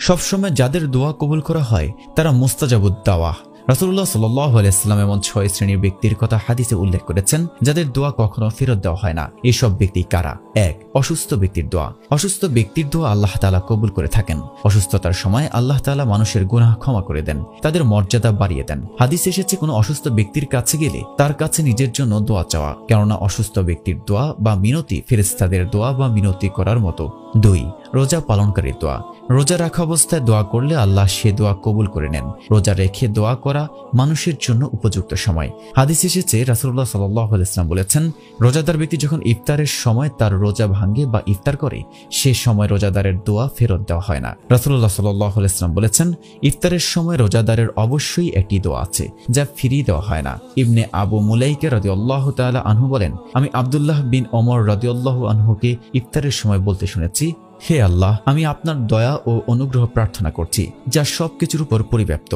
সবসময় যাদের দোয়া কবুল করা হয় তারা মুস্তাজাবুদ দাওয়া। রাসূলুল্লাহ সাল্লাল্লাহু আলাইহি ওয়াসাল্লাম এমন 6 শ্রেণীর ব্যক্তির কথা হাদিসে উল্লেখ করেছেন যাদের দোয়া কখনো ফেরত দেওয়া হয় না। এসব ব্যক্তি কারা? 1. অসুস্থ ব্যক্তির দোয়া। অসুস্থ ব্যক্তির দোয়া আল্লাহ তাআলা কবুল করে থাকেন। অসুস্থতার সময় আল্লাহ তাআলা মানুষের গুনাহ ক্ষমা করে দেন, তাদের মর্যাদা বাড়িয়ে দেন। হাদিসে এসেছে কোনো অসুস্থ ব্যক্তির কাছে গেলে তার কাছে নিজের জন্য দোয়া চাওয়া, কেননা অসুস্থ ব্যক্তির দোয়া বা মিনতি ফেরেশতাদের দোয়া বা মিনতি করার মতো। 2. রোজা পালনকারীর দোয়া। রোজা রাখা অবস্থায় দোয়া করলে আল্লাহ সে দোয়া কবুল করে নেন। রোজা রেখে দোয়া করা মানুষের জন্য উপযুক্ত সময়। হাদিসে এসেছে রাসূলুল্লাহ সাল্লাল্লাহু আলাইহি ওয়াসাল্লাম বলেছেন, রোজাদার ব্যক্তি যখন ইফতারের সময় তার রোজা ভাঙে বা ইফতার করে সে সময় রোজাদারের দোয়া ফেরত দেওয়া হয় না। রাসূলুল্লাহ সাল্লাল্লাহু আলাইহি ওয়াসাল্লাম বলেছেন, ইফতারের সময় রোজাদারের অবশ্যই একটি দোয়া আছে যা ফিরিয়ে দেওয়া হয় না। ইবনে আবু মুলাইকা রাদিয়াল্লাহু তাআলা আনহু বলেন, আমি আব্দুল্লাহ বিন ওমর রাদিয়াল্লাহু আনহুকে ইফতারের সময় বলতে শুনেছি, হে আল্লাহ, আমি আপনার দয়া ও অনুগ্রহ প্রার্থনা করছি যা সবকিছুর উপর পরিব্যাপ্ত,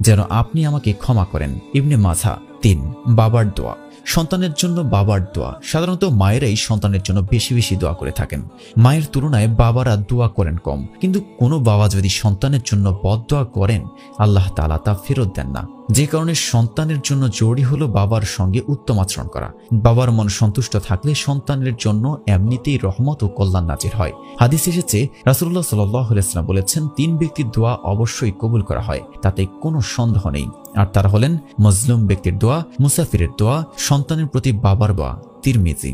যেন আপনি আমাকে ক্ষমা করেন। ইবনে মাঝা। 3. বাবার দোয়া। সন্তানের জন্য বাবার দোয়া। সাধারণত মায়েরাই সন্তানের জন্য বেশি বেশি দোয়া করে থাকেন। মায়ের তুলনায় বাবারা দোয়া করেন কম, কিন্তু কোনো বাবা যদি সন্তানের জন্য বদদোয়া করেন আল্লাহ তাআলা তা ফেরত দেন না। যে কারণে সন্তানের জন্য জরুরি হলো বাবার সঙ্গে উত্তম আচরণ করা। বাবার মন সন্তুষ্ট থাকলে সন্তানের জন্য এমনিতেই রহমত ও কল্যাণ নাজির হয়। হাদিসে এসেছে রাসূলুল্লাহ সাল্লাল্লাহু আলাইহি ওয়াসাল্লাম বলেছেন, 3 ব্যক্তির দোয়া অবশ্যই কবুল করা হয়, তাতে কোনো সন্দেহ নেই। আর তারা হলেন মজলুম ব্যক্তির দোয়া, মুসাফিরের দোয়া, সন্তানের প্রতি বাবার দোয়া। তিরমিজি।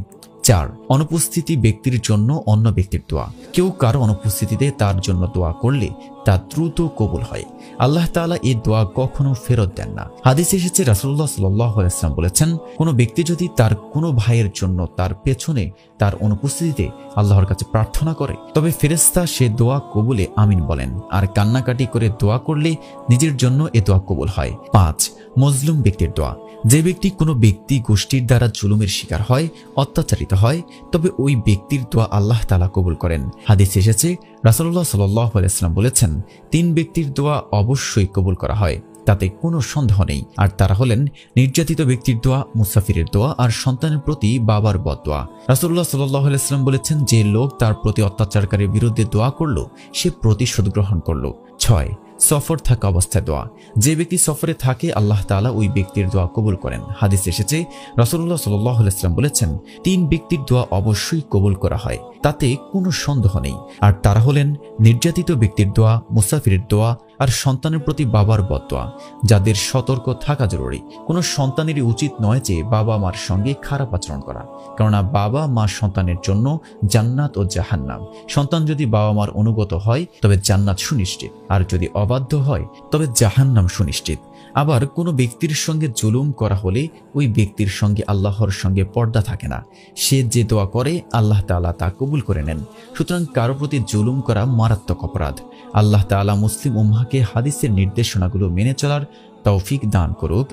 4. অনুপস্থিতি ব্যক্তির জন্য অন্য ব্যক্তির দোয়া। কেউ কারো অনুপস্থিতিতে তার জন্য দোয়া করলে তা দ্রুত কবুল হয়। আল্লাহ তাআলা এই দোয়া কখনো ফেরত দেন না। হাদিসে এসেছে রাসূলুল্লাহ সাল্লাল্লাহু আলাইহি ওয়াসাল্লাম বলেছেন, কোনো ব্যক্তি যদি তার কোনো ভাইয়ের জন্য তার পেছনে তার অনুপস্থিতিতে আল্লাহর কাছে প্রার্থনা করে তবে ফেরেশতা সে দোয়া কবুলে আমিন বলেন, আর কান্নাকাটি করে দোয়া করলে নিজের জন্য এ দোয়া কবুল হয়। 5. মজলুম ব্যক্তির দোয়া। যে ব্যক্তি কোনো ব্যক্তি গোষ্ঠীর দ্বারা জুলুমের শিকার হয়, অত্যাচারিত হয়, তবে ওই ব্যক্তির দোয়া আল্লাহ তাআলা কবুল করেন। হাদিসে এসেছে রাসূলুল্লাহ সাল্লাল্লাহু আলাইহি ওয়াসাল্লাম বলেছেন, 3 ব্যক্তির দোয়া অবশ্যই কবুল করা হয়, তাতে কোনো সন্দেহ নেই। আর তারা হলেন নির্যাতিত ব্যক্তির দোয়া, মুসাফিরের দোয়া আর সন্তানের প্রতি বাবার বদদোয়া। রাসূলুল্লাহ সাল্লাল্লাহু আলাইহি ওয়াসাল্লাম বলেছেন, যে লোক তার প্রতি অত্যাচারকারীর বিরুদ্ধে দোয়া করলো সে প্রতিশোধ গ্রহণ করলো। 6. সফর থাকা অবস্থায় দোয়া। যে ব্যক্তি সফরে থাকে আল্লাহ তাআলা ওই ব্যক্তির দোয়া কবুল করেন। হাদিসে এসেছে রাসূলুল্লাহ সাল্লাল্লাহু আলাইহি ওয়াসাল্লাম বলেছেন, 3 ব্যক্তির দোয়া অবশ্যই কবুল করা হয়, তাতে কোনো সন্দেহ নেই। আর তারা হলেন নির্যাতিত ব্যক্তির দোয়া, মুসাফিরের দোয়া আর সন্তানের প্রতি বাবার বদদোয়া। যাদের সতর্ক থাকা জরুরি। কোনো সন্তানেরই উচিত নয় যে বাবা মার সঙ্গে খারাপ আচরণ করা, কেননা বাবা মা সন্তানের জন্য জান্নাত ও জাহান্নাম। সন্তান যদি বাবা মার অনুগত হয় তবে জান্নাত সুনিশ্চিত, আর যদি অবাধ্য হয় তবে জাহান্নাম সুনিশ্চিত। আবার কোনো ব্যক্তির সঙ্গে জুলুম করা হলে ওই ব্যক্তির সঙ্গে আল্লাহর সঙ্গে পর্দা থাকে না। সে যে দোয়া করে আল্লাহ তাআলা তা কবুল করে নেন। সুতরাং কারো প্রতি জুলুম করা মারাত্মক অপরাধ। আল্লাহ তাআলা মুসলিম উম্মাহকে হাদিসের নির্দেশনাগুলো মেনে চলার তৌফিক দান করুক।